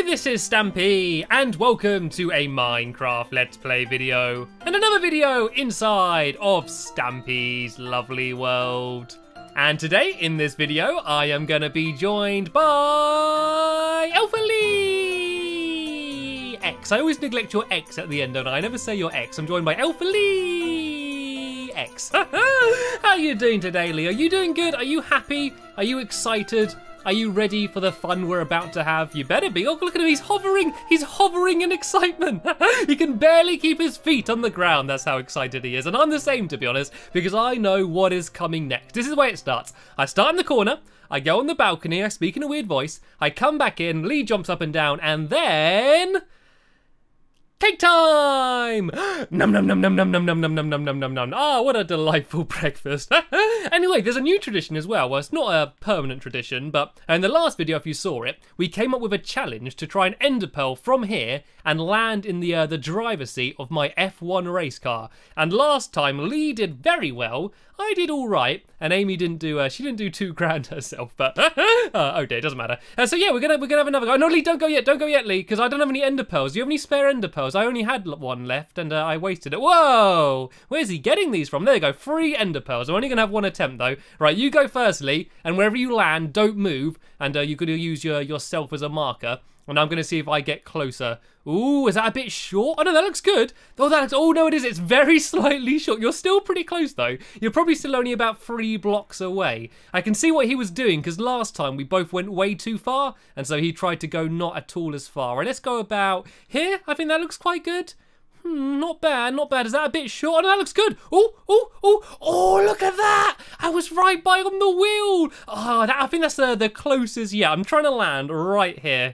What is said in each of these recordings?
this is Stampy, and welcome to a Minecraft Let's Play video, and another video inside of Stampy's lovely world. And today, in this video, I am going to be joined by Lee X. I always neglect your X at the end, don't I? I never say your X. I'm joined by Lee X. How are you doing today, Lee? Are you doing good? Are you happy? Are you excited? Are you ready for the fun we're about to have? You better be. Oh, look at him. He's hovering. He's hovering in excitement. He can barely keep his feet on the ground. That's how excited he is. And I'm the same, to be honest, because I know what is coming next. This is the way it starts. I start in the corner. I go on the balcony. I speak in a weird voice. I come back in. Lee jumps up and down. And then... cake time! Num num num num num num num num num num num num num. Ah, what a delightful breakfast. Anyway, there's a new tradition as well. Well, it's not a permanent tradition, but in the last video, if you saw it, we came up with a challenge to try and ender pearl from here and land in the driver's seat of my F1 race car. And last time, Lee did very well. I did all right, and Amy didn't do. She didn't do too grand herself, but oh dear, it doesn't matter. So yeah, we're gonna have another go. No, Lee, don't go yet, Lee, because I don't have any ender pearls. Do you have any spare ender pearls? I only had one left, and I wasted it. Whoa, where's he getting these from? There you go, 3 ender pearls. I'm only gonna have 1 attempt though. Right, you go first, Lee, and wherever you land, don't move, and you're gonna use yourself as a marker. And I'm going to see if I get closer. Ooh, is that a bit short? Oh, no, that looks good. Oh, oh, no, it is. It's very slightly short. You're still pretty close, though. You're probably still only about 3 blocks away. I can see what he was doing, because last time we both went way too far, and so he tried to go not at all as far. Right, let's go about here. I think that looks quite good. Not bad, not bad. Is that a bit short? Oh, no, that looks good. Oh, look at that. I was right by on the wheel. Oh, I think that's the closest. Yeah, I'm trying to land right here.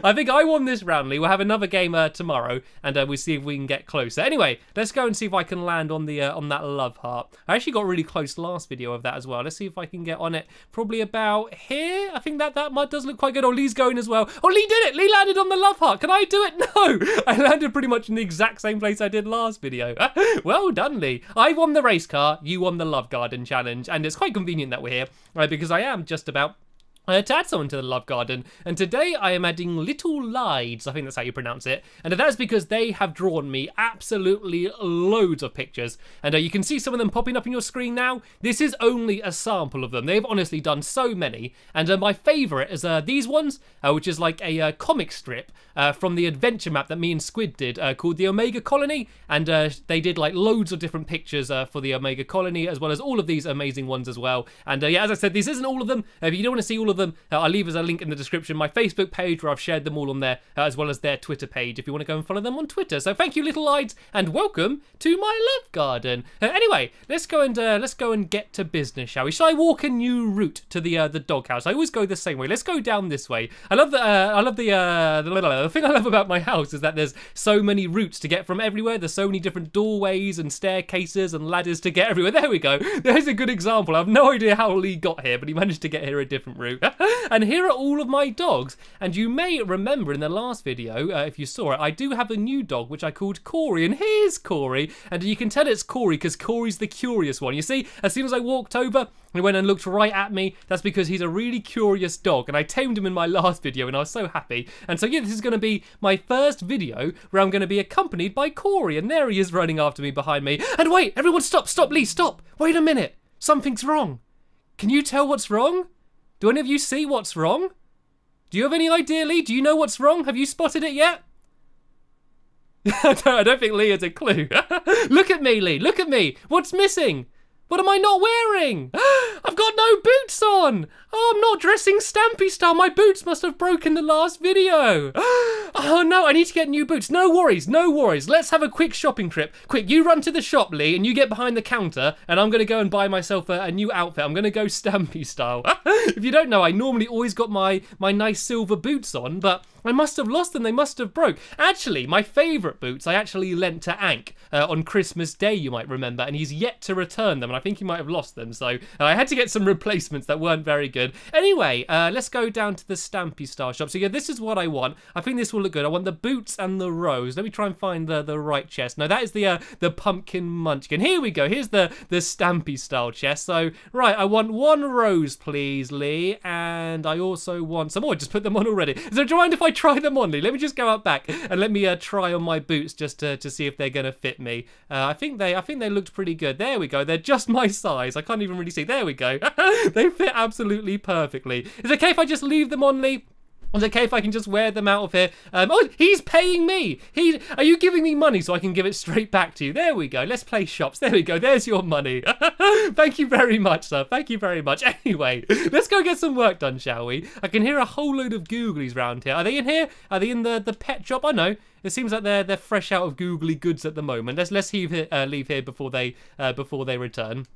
I think I won this round, Lee. We'll have another game tomorrow, and we'll see if we can get closer. Anyway, let's go and see if I can land on the on that love heart. I actually got really close last video of that as well. Let's see if I can get on it. Probably about here. I think that does look quite good. Oh, Lee's going as well. Oh, Lee did it. Lee landed on the love heart. Can I do it? No. I landed pretty much in the exact same place I did last video. Well done, Lee. I won the race car, you won the love garden challenge, and it's quite convenient that we're here, because I am just about to add someone to the love garden, and today I am adding Little Lides, I think that's how you pronounce it, and that's because they have drawn me absolutely loads of pictures, and you can see some of them popping up on your screen now. This is only a sample of them. They've honestly done so many, and my favourite is these ones, which is like a comic strip from the adventure map that me and Squid did, called the Omega Colony, and they did like loads of different pictures for the Omega Colony, as well as all of these amazing ones as well. And yeah, as I said, this isn't all of them. If you don't want to see all of them, I'll leave as a link in the description my Facebook page, where I've shared them all on there, as well as their Twitter page if you want to go and follow them on Twitter. So thank you, Little Lides, and welcome to my love garden. Anyway, let's go and get to business, shall we? Shall I walk a new route to the doghouse? I always go the same way. Let's go down this way. I love the thing I love about my house is that there's so many routes to get from everywhere. There's so many different doorways and staircases and ladders to get everywhere. There we go. There's a good example. I have no idea how Lee got here, but he managed to get here a different route. And here are all of my dogs. And you may remember in the last video, if you saw it, I do have a new dog, which I called Corey. And here's Corey. And you can tell it's Corey because Corey's the curious one. You see, as soon as I walked over, he went and looked right at me. That's because he's a really curious dog, and I tamed him in my last video, and I was so happy. And so yeah, this is going to be my first video where I'm going to be accompanied by Corey, and there he is running after me behind me. And wait, everyone stop, Lee, stop. Wait a minute, something's wrong. Can you tell what's wrong? Do any of you see what's wrong? Do you have any idea, Lee? Do you know what's wrong? Have you spotted it yet? I don't think Lee has a clue. Look at me, Lee, look at me. What's missing? What am I not wearing? I've got no boots on. Oh, I'm not dressing Stampy style. My boots must have broken the last video. Oh no, I need to get new boots. No worries, no worries. Let's have a quick shopping trip. Quick, you run to the shop, Lee, and you get behind the counter, and I'm going to go and buy myself a new outfit. I'm going to go Stampy style. If you don't know, I normally always got my nice silver boots on, but I must have lost them. They must have broke. Actually, my favourite boots I actually lent to Ank on Christmas Day, you might remember, and he's yet to return them, and I think he might have lost them, so I had to get some replacements that weren't very good. Anyway, let's go down to the Stampy style shop. So yeah, this is what I want. I think this will look good. I want the boots and the rose. Let me try and find the right chest. No, that is the pumpkin munchkin. Here we go. Here's the Stampy style chest. So right, I want 1 rose, please, Lee, and I also want some more. Just put them on already. So do you mind if I try them on, Lee? Let me just go out back and let me try on my boots just to see if they're going to fit me. I think they looked pretty good. There we go. They're just my size. I can't even really see. There we go. They fit absolutely perfectly. Is it okay if I just leave them on, Lee? Is it okay if I can just wear them out of here? Oh, he's paying me. Are you giving me money so I can give it straight back to you? There we go. Let's play shops. There we go. There's your money. Thank you very much, sir. Thank you very much. Anyway, let's go get some work done, shall we? I can hear a whole load of googlies round here. Are they in here? Are they in the pet shop? I know. It seems like they're fresh out of googly goods at the moment. Let's leave here before they return.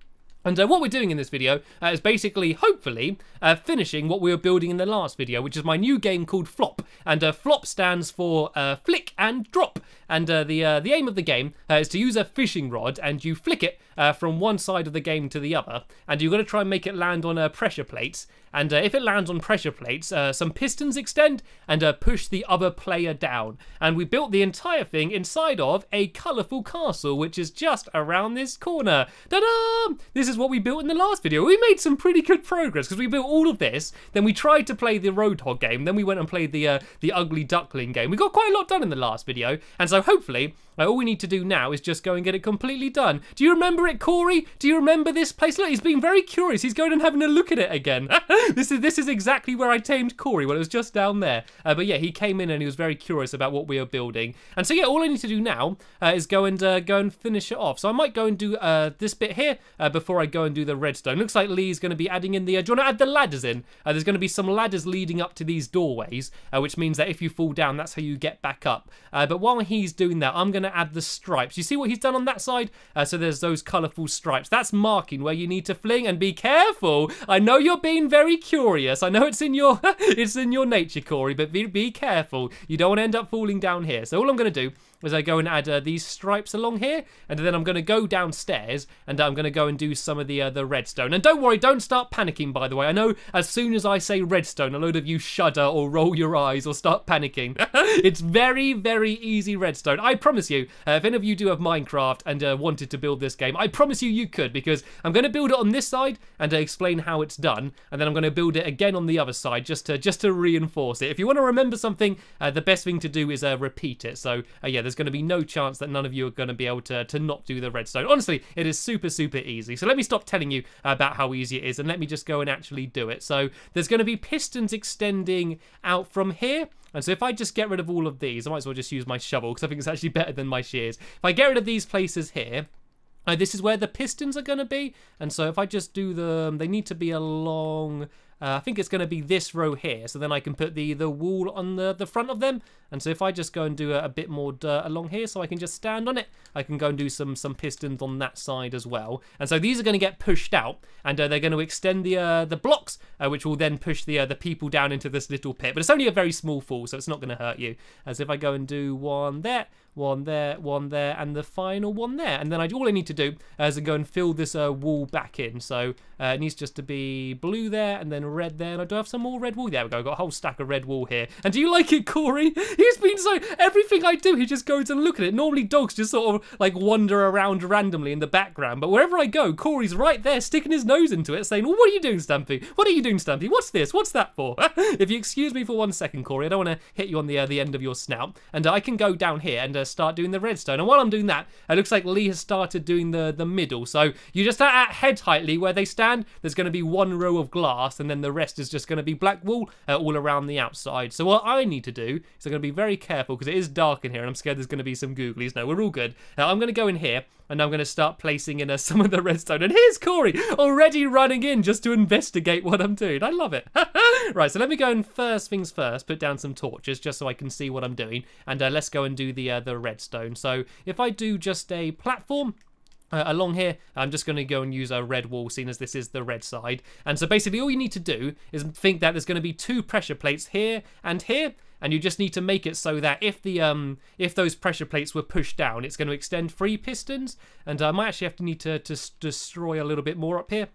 And what we're doing in this video is basically, hopefully, finishing what we were building in the last video, which is my new game called Flop. And Flop stands for flick and drop. And the aim of the game is to use a fishing rod, and you flick it from one side of the game to the other. And you've got to try and make it land on pressure plates. And if it lands on pressure plates, some pistons extend and push the other player down. And we built the entire thing inside of a colourful castle, which is just around this corner. Ta-da! This is what we built in the last video. We made some pretty good progress because we built all of this. Then we tried to play the Roadhog game. Then we went and played the Ugly Duckling game. We got quite a lot done in the last video. And so hopefully, all we need to do now is just go and get it completely done. Do you remember it, Corey? Do you remember this place? Look, he's being very curious. He's going and having a look at it again. This is exactly where I tamed Corey. Well, it was just down there. But yeah, he came in and he was very curious about what we were building. And so yeah, all I need to do now is go and finish it off. So I might go and do this bit here before I go and do the redstone. Looks like Lee's going to be adding in the... do you want to add the ladders in? There's going to be some ladders leading up to these doorways, which means that if you fall down, that's how you get back up. But while he's doing that, I'm going to add the stripes. You see what he's done on that side? So there's those colourful stripes. That's marking where you need to fling, and be careful. I know you're being very curious. I know it's in your nature, Corey, but be careful. You don't want to end up falling down here. So all I'm going to do is I go and add these stripes along here, and then I'm going to go downstairs, and I'm going to go and do some of the redstone. And don't worry, don't start panicking, by the way. I know as soon as I say redstone, a load of you shudder or roll your eyes or start panicking. It's very, very easy redstone. I promise you, if any of you do have Minecraft and wanted to build this game, I promise you could, because I'm going to build it on this side and explain how it's done, and then I'm going to build it again on the other side just to reinforce it. If you want to remember something, the best thing to do is repeat it. So yeah, there's going to be no chance that none of you are going to be able to not do the redstone. Honestly, it is super, super easy. So let me stop telling you about how easy it is, and let me just go and actually do it. So there's going to be pistons extending out from here. And so if I just get rid of all of these, I might as well just use my shovel because I think it's actually better than my shears. If I get rid of these places here, this is where the pistons are going to be. And so if I just do them, they need to be along... I think it's going to be this row here, so then I can put the wool on the front of them. And so if I just go and do a bit more dirt along here so I can just stand on it, I can go and do some pistons on that side as well. And so these are going to get pushed out, and they're going to extend the blocks, which will then push the people down into this little pit. But it's only a very small fall, so it's not going to hurt you. As if I go and do one there, one there, one there, and the final one there. And then all I need to do is go and fill this wall back in. So it needs just to be blue there, and then red there. And I do have some more red wool. There we go. I've got a whole stack of red wool here. And do you like it, Corey? He's been so... Everything I do, he just goes and look at it. Normally dogs just sort of like wander around randomly in the background. But wherever I go, Corey's right there sticking his nose into it saying, well, what are you doing, Stampy? What are you doing, Stampy? What's this? What's that for? If you excuse me for 1 second, Corey, I don't want to hit you on the end of your snout. And I can go down here and start doing the redstone. And while I'm doing that, it looks like Lee has started doing the middle. So you just at head height, Lee, where they stand, there's going to be one row of glass, and then the rest is just going to be black wool all around the outside. So what I need to do is I'm going to be very careful because it is dark in here and I'm scared there's going to be some googlies. No, we're all good. I'm going to go in here and I'm going to start placing in some of the redstone. And here's Corey already running in just to investigate what I'm doing. I love it. Right, so let me go and first things first, put down some torches just so I can see what I'm doing. And let's go and do the redstone. So if I do just a platform, along here, I'm just going to go and use a red wall, seeing as this is the red side. And so basically all you need to do is think that there's going to be 2 pressure plates here and here, and you just need to make it so that if those pressure plates were pushed down, it's going to extend 3 pistons. And I might actually have to need to destroy a little bit more up here.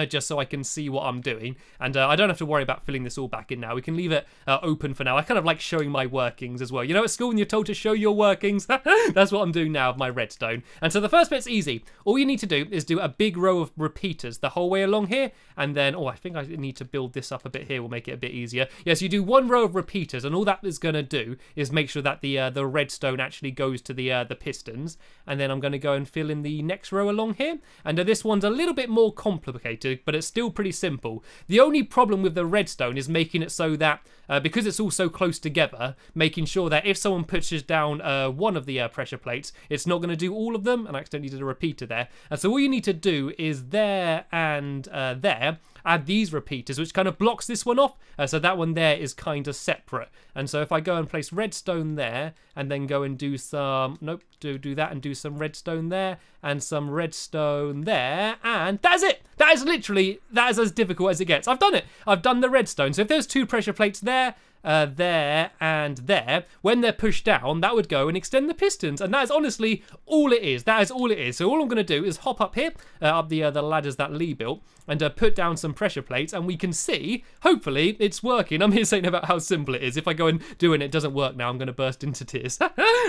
just so I can see what I'm doing. And I don't have to worry about filling this all back in now. We can leave it open for now. I kind of like showing my workings as well. You know, at school when you're told to show your workings, that's what I'm doing now with my redstone. And so the first bit's easy. All you need to do is do a big row of repeaters the whole way along here. And then, oh, I think I need to build this up a bit here. We'll make it a bit easier. Yes, you do one row of repeaters, and all that is going to do is make sure that the redstone actually goes to the pistons. And then I'm going to go and fill in the next row along here. And this one's a little bit more complicated, but it's still pretty simple. The only problem with the redstone is making it so that, because it's all so close together, making sure that if someone pushes down one of the pressure plates, it's not going to do all of them, and I accidentally did a repeater there. And so all you need to do is there and there, add these repeaters, which kind of blocks this one off, so that one there is kind of separate. And so if I go and place redstone there, and then go and do some, nope, do that and do some redstone there, and some redstone there, and that's it! That is literally, that is as difficult as it gets. I've done it! I've done the redstone. So if there's two pressure plates there, there and there, when they're pushed down, that would go and extend the pistons, and that is honestly all it is. That is all it is. So all I'm going to do is hop up here, up the ladders that Lee built, and put down some pressure plates, and we can see, hopefully, it's working. I'm here saying about how simple it is. If I go and do it and it doesn't work now, I'm going to burst into tears.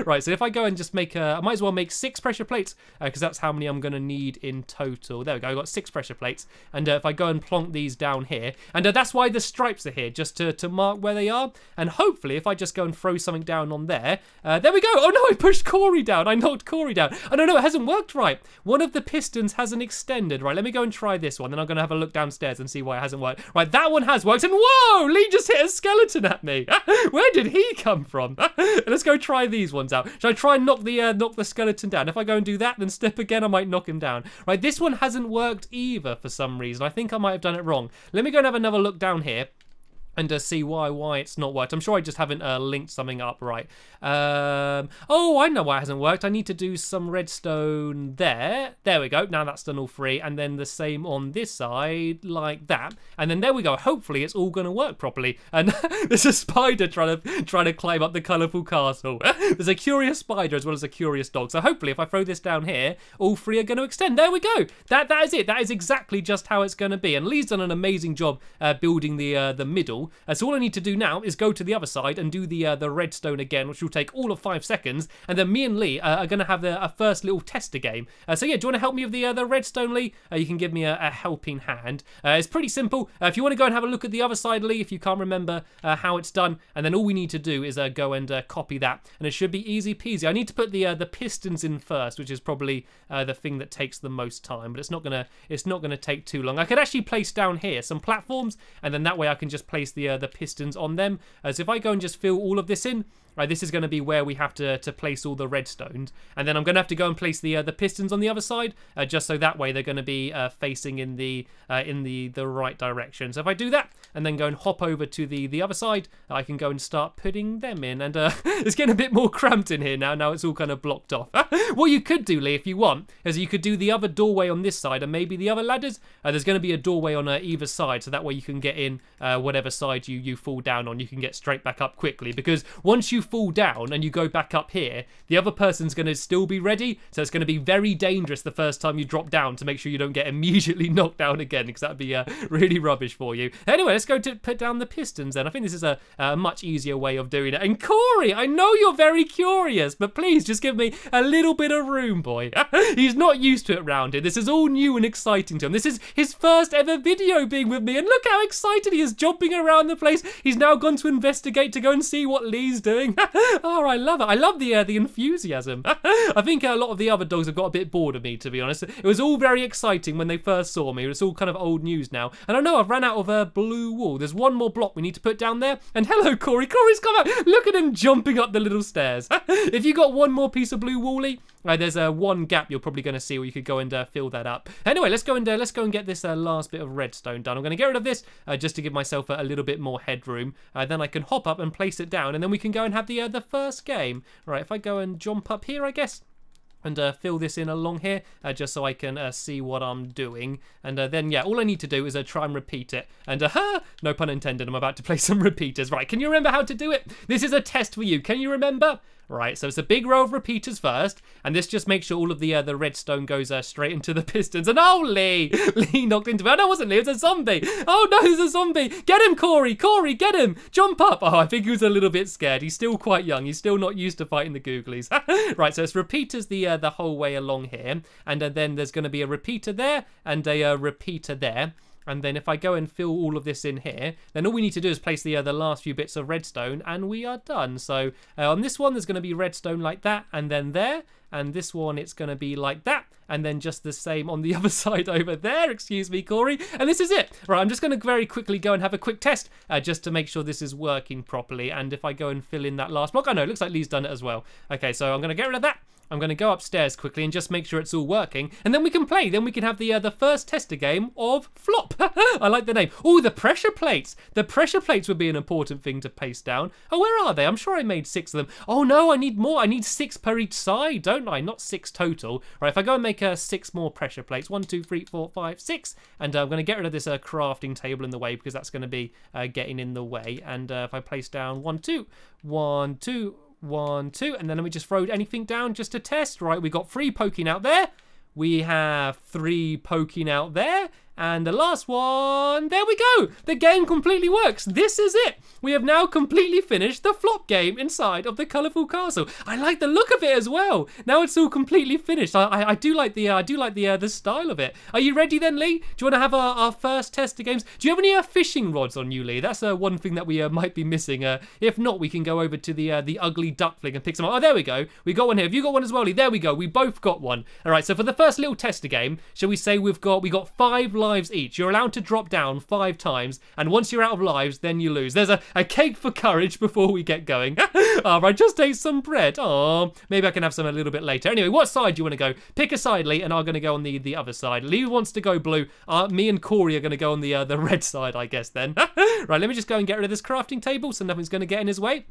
Right, so if I go and just make, I might as well make 6 pressure plates, because that's how many I'm going to need in total. There we go, I've got 6 pressure plates, and if I go and plonk these down here, and that's why the stripes are here, just to mark where they are. And hopefully, if I just go and throw something down on there, there we go. Oh no, I pushed Corey down. I knocked Corey down. Oh no, it hasn't worked right. One of the pistons hasn't extended. Right, let me go and try this one. Then I'm going to have a look downstairs and see why it hasn't worked. Right, that one has worked. And whoa, Lee just hit a skeleton at me. Where did he come from? Let's go try these ones out. Should I try and knock the skeleton down? If I go and do that, then step again, I might knock him down. Right, this one hasn't worked either for some reason. I think I might have done it wrong. Let me go and have another look down here and see why it's not worked. I'm sure I just haven't linked something up right. Oh, I know why it hasn't worked. I need to do some redstone there. There we go. Now that's done all 3. And then the same on this side, like that. And then there we go. Hopefully it's all going to work properly. And there's a spider trying to climb up the colourful castle. There's a curious spider as well as a curious dog. So hopefully if I throw this down here, all 3 are going to extend. There we go. That is it. That is exactly just how it's going to be. And Lee's done an amazing job building the middle. So all I need to do now is go to the other side and do the redstone again, which will take all of 5 seconds, and then me and Lee are going to have a first little tester game. So yeah, do you want to help me with the redstone, Lee? You can give me a helping hand. It's pretty simple. If you want to go and have a look at the other side, Lee, if you can't remember how it's done, and then all we need to do is go and copy that, and it should be easy peasy. I need to put the pistons in first, which is probably the thing that takes the most time, but it's not gonna take too long. I could actually place down here some platforms, and then that way I can just place the pistons on them. So if I go and just fill all of this in, right, this is going to be where we have to place all the redstones, and then I'm going to have to go and place the pistons on the other side, just so that way they're going to be facing in the right direction. So if I do that and then go and hop over to the other side, I can go and start putting them in, and it's getting a bit more cramped in here now. Now it's all kind of blocked off. What you could do, Lee, if you want, is you could do the other doorway on this side and maybe the other ladders. There's going to be a doorway on either side, so that way you can get in whatever side you fall down on. You can get straight back up quickly, because once you fall down and you go back up here, the other person's going to still be ready, so it's going to be very dangerous the first time you drop down, to make sure you don't get immediately knocked down again, because that'd be really rubbish for you. Anyway, let's go to put down the pistons then. I think this is a much easier way of doing it. And Corey, I know you're very curious, but please just give me a little bit of room, boy. He's not used to it round here. This is all new and exciting to him. This is his first ever video being with me, and look how excited he is, jumping around the place. He's now gone to investigate, to go and see what Lee's doing. Oh, I love it. I love the enthusiasm. I think a lot of the other dogs have got a bit bored of me, to be honest. It was all very exciting when they first saw me. It's all kind of old news now. And I know I've ran out of blue wool. There's one more block we need to put down there. And hello, Corey. Corey's come out. Look at him jumping up the little stairs. If you got one more piece of blue woolly, there's one gap you're probably going to see where you could go and fill that up. Anyway, let's go and get this last bit of redstone done. I'm going to get rid of this just to give myself a little bit more headroom. Then I can hop up and place it down, and then we can go and have the first game. Right, if I go and jump up here, I guess, and fill this in along here, just so I can see what I'm doing. And then, yeah, all I need to do is try and repeat it. And, no pun intended, I'm about to play some repeaters. Right, can you remember how to do it? This is a test for you. Can you remember? Right, so it's a big row of repeaters first, and this just makes sure all of the redstone goes straight into the pistons. And oh, Lee knocked into it. Oh, no, it wasn't Lee, it was a zombie. Oh no, there's a zombie. Get him, Corey, get him. Jump up. Oh, I think he was a little bit scared. He's still quite young. He's still not used to fighting the googlies. Right, so it's repeaters the whole way along here, and then there's going to be a repeater there and a repeater there. And then if I go and fill all of this in here, then all we need to do is place the last few bits of redstone, and we are done. So on this one, there's going to be redstone like that, and then there. And this one, it's going to be like that. And then just the same on the other side over there. Excuse me, Corey. And this is it. Right, I'm just going to very quickly go and have a quick test just to make sure this is working properly. And if I go and fill in that last block, I know, it looks like Lee's done it as well. Okay, so I'm going to get rid of that. I'm going to go upstairs quickly and just make sure it's all working. And then we can play. Then we can have the first tester game of Flop. I like the name. Oh, the pressure plates. The pressure plates would be an important thing to paste down. Oh, where are they? I'm sure I made 6 of them. Oh, no, I need more. I need 6 per each side, don't I? Not 6 total. Right, if I go and make 6 more pressure plates. 1, 2, 3, 4, 5, 6. And I'm going to get rid of this crafting table in the way because that's going to be getting in the way. And if I place down 1, 2, 1, 2... 1, 2, and then let me just throw anything down just to test. Right, we got 3 poking out there. We have 3 poking out there. And the last one, there we go. The game completely works. This is it. We have now completely finished the Flop game inside of the colourful castle. I like the look of it as well. Now it's all completely finished. I do like the style of it. Are you ready then, Lee? Do you want to have our first test of games? Do you have any fishing rods on you, Lee? That's one thing that we might be missing. If not, we can go over to the ugly duckling and pick some up. Oh, there we go. We got one here. Have you got one as well, Lee? There we go. We both got one. All right. So for the first little tester game, shall we say we got 5 lives each. You're allowed to drop down 5 times, and once you're out of lives, then you lose. There's a cake for courage before we get going. I just ate some bread. Oh, maybe I can have some a little bit later. Anyway, what side do you want to go? Pick a side, Lee, and I'm going to go on the other side. Lee wants to go blue. Me and Corey are going to go on the red side, I guess, then. Right, let me just go and get rid of this crafting table so nothing's going to get in his way.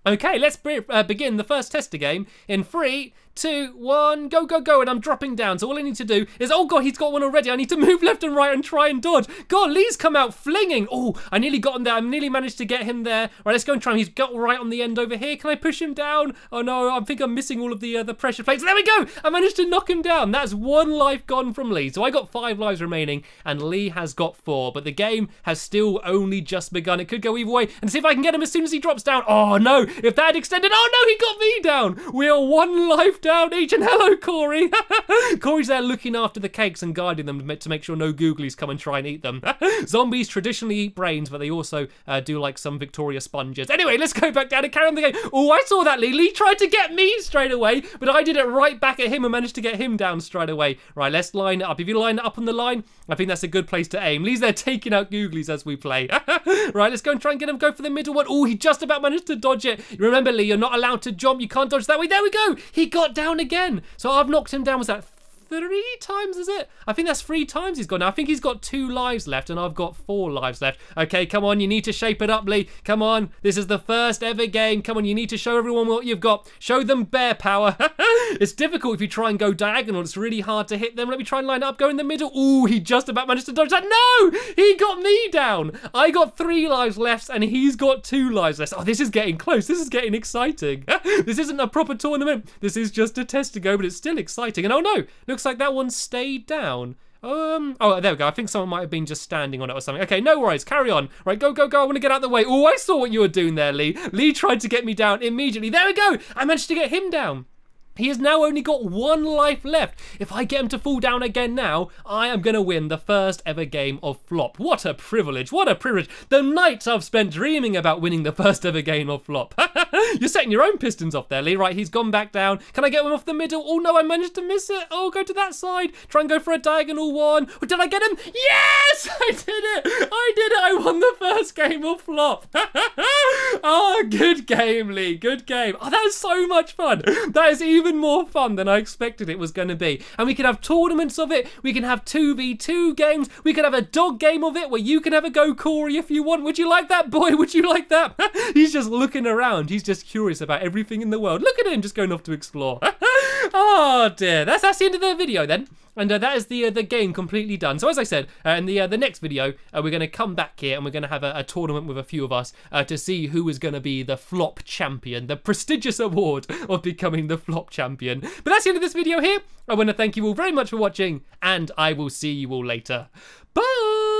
Okay, let's begin the first tester game in 3, 2, 1, go, go, go, and I'm dropping down. So all I need to do is, oh God, he's got one already. I need to move left and right and try and dodge. God, Lee's come out flinging. Oh, I nearly got him there. I nearly managed to get him there. Right, let's go and try him. He's got right on the end over here. Can I push him down? Oh no, I think I'm missing all of the pressure plates. There we go. I managed to knock him down. That's 1 life gone from Lee. So I got 5 lives remaining and Lee has got 4, but the game has still only just begun. It could go either way, and see if I can get him as soon as he drops down. Oh no, if that had extended, oh no, he got me down. We are 1 life down each, and hello, Corey. Corey's there looking after the cakes and guiding them to make sure no googlies come and try and eat them. Zombies traditionally eat brains, but they also do like some Victoria sponges. Anyway, let's go back down and carry on the game. Oh, I saw that, Lee. Lee tried to get me straight away, but I did it right back at him and managed to get him down straight away. Right, let's line it up. If you line it up on the line, I think that's a good place to aim. Lee's there taking out googlies as we play. Right, let's go and try and get him go for the middle one. Oh, he just about managed to dodge it. Remember, Lee, you're not allowed to jump. You can't dodge that way. There we go. He got down again. So I've knocked him down. Was that 3 times, is it? I think that's 3 times he's gone now. I think he's got 2 lives left and I've got 4 lives left. Okay, come on, you need to shape it up, Lee. Come on, this is the first ever game. Come on, you need to show everyone what you've got. Show them bear power. It's difficult if you try and go diagonal. It's really hard to hit them. Let me try and line it up, go in the middle. Ooh, he just about managed to dodge that. No, he got me down. I got 3 lives left and he's got 2 lives left. Oh, this is getting close. This is getting exciting. This isn't a proper tournament. This is just a test to go, but it's still exciting. And oh no, looks like that one stayed down. Oh, there we go. I think someone might have been just standing on it or something. Okay, no worries. Carry on. Right, go, go, go. I want to get out of the way. Oh, I saw what you were doing there, Lee. Lee tried to get me down immediately. There we go. I managed to get him down. He has now only got 1 life left. If I get him to fall down again now, I am going to win the first ever game of Flop. What a privilege. What a privilege. The nights I've spent dreaming about winning the first ever game of Flop. You're setting your own pistons off there, Lee. Right, he's gone back down. Can I get him off the middle? Oh, no, I managed to miss it. Oh, go to that side. Try and go for a diagonal one. Oh, did I get him? Yes, I did it. I did it. I won the first game of Flop. Oh, good game, Lee. Good game. Oh, that is so much fun. That is even more fun than I expected it was going to be. And we can have tournaments of it. We can have 2v2 games. We can have a dog game of it where you can have a go, Corey, if you want. Would you like that, boy? Would you like that? He's just looking around. He's just curious about everything in the world. Look at him just going off to explore. Oh dear, that's the end of the video then. And that is the game completely done. So as I said, in the next video, we're going to come back here and we're going to have a tournament with a few of us to see who is going to be the flop champion, the prestigious award of becoming the flop champion. But that's the end of this video here. I want to thank you all very much for watching, and I will see you all later. Bye!